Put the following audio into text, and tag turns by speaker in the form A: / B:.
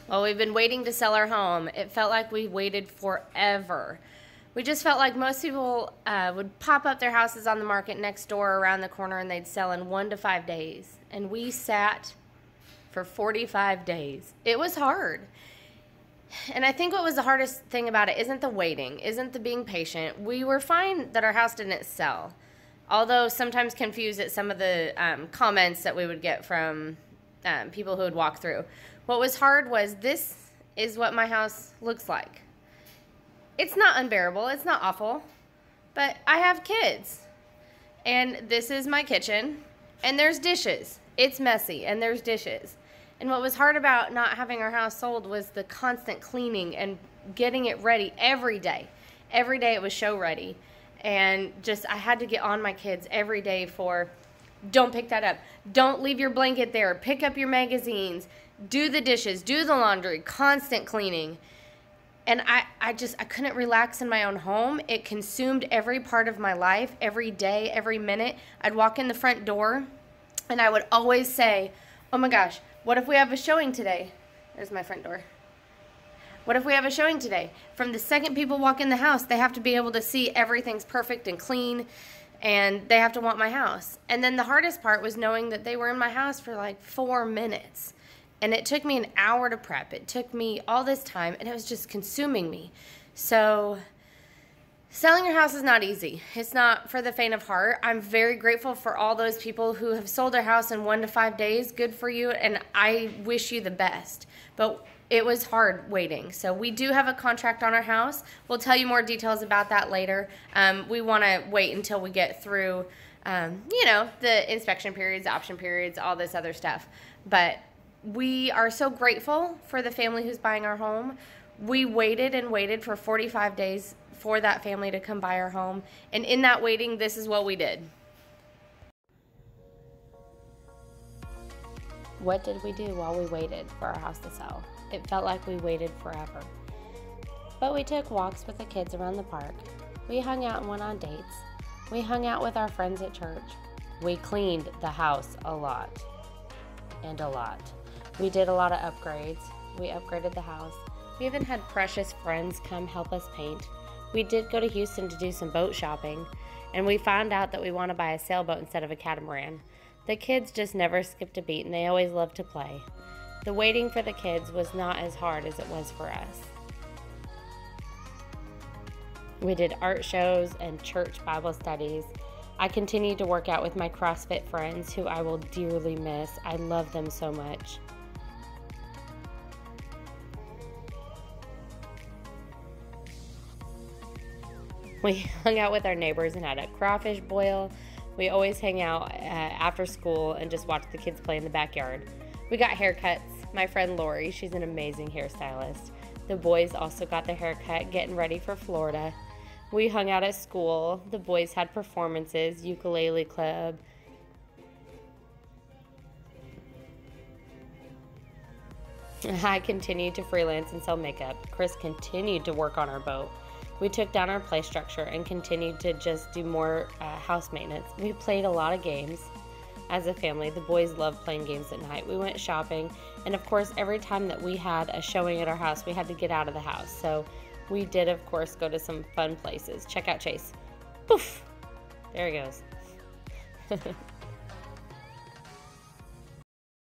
A: Well, we've been waiting to sell our home. It felt like we waited forever. We just felt like most people would pop up their houses on the market next door around the corner and they'd sell in 1 to 5 days. And we sat for 45 days. It was hard. And I think what was the hardest thing about it isn't the waiting, isn't the being patient. We were fine that our house didn't sell, although sometimes confused at some of the comments that we would get from people who would walk through. What was hard was, this is what my house looks like. It's not unbearable, it's not awful, but I have kids. And this is my kitchen, and there's dishes. It's messy, and there's dishes. And what was hard about not having our house sold was the constant cleaning and getting it ready every day. Every day it was show ready. And just, I had to get on my kids every day for, don't pick that up. Don't leave your blanket there. Pick up your magazines. Do the dishes. Do the laundry. Constant cleaning. And I couldn't relax in my own home. It consumed every part of my life, every day, every minute. I'd walk in the front door and I would always say, oh my gosh, what if we have a showing today? There's my front door. What if we have a showing today? From the second people walk in the house, they have to be able to see everything's perfect and clean, and they have to want my house. And then the hardest part was knowing that they were in my house for like 4 minutes. And it took me an hour to prep. It took me all this time, and it was just consuming me. So selling your house is not easy. It's not for the faint of heart. I'm very grateful for all those people who have sold their house in 1 to 5 days. Good for you, and I wish you the best. But it was hard waiting. So we do have a contract on our house. We'll tell you more details about that later. We want to wait until we get through, the inspection periods, option periods, all this other stuff. But we are so grateful for the family who's buying our home. We waited and waited for 45 days for that family to come buy our home. And in that waiting, this is what we did. What did we do while we waited for our house to sell? It felt like we waited forever. But we took walks with the kids around the park. We hung out and went on dates. We hung out with our friends at church. We cleaned the house a lot. And a lot. We did a lot of upgrades. We upgraded the house. We even had precious friends come help us paint. We did go to Houston to do some boat shopping, and we found out that we want to buy a sailboat instead of a catamaran. The kids just never skipped a beat, and they always loved to play. The waiting for the kids was not as hard as it was for us. We did art shows and church Bible studies. I continued to work out with my CrossFit friends, who I will dearly miss. I love them so much. We hung out with our neighbors and had a crawfish boil. We always hang out after school and just watch the kids play in the backyard. We got haircuts. My friend Lori, she's an amazing hairstylist. The boys also got their haircut, getting ready for Florida. We hung out at school. The boys had performances, ukulele club. I continued to freelance and sell makeup. Chris continued to work on our boat. We took down our play structure and continued to just do more house maintenance. We played a lot of games as a family. The boys loved playing games at night. We went shopping, and of course, every time that we had a showing at our house, we had to get out of the house. So we did, of course, go to some fun places. Check out Chase. Poof! There he goes.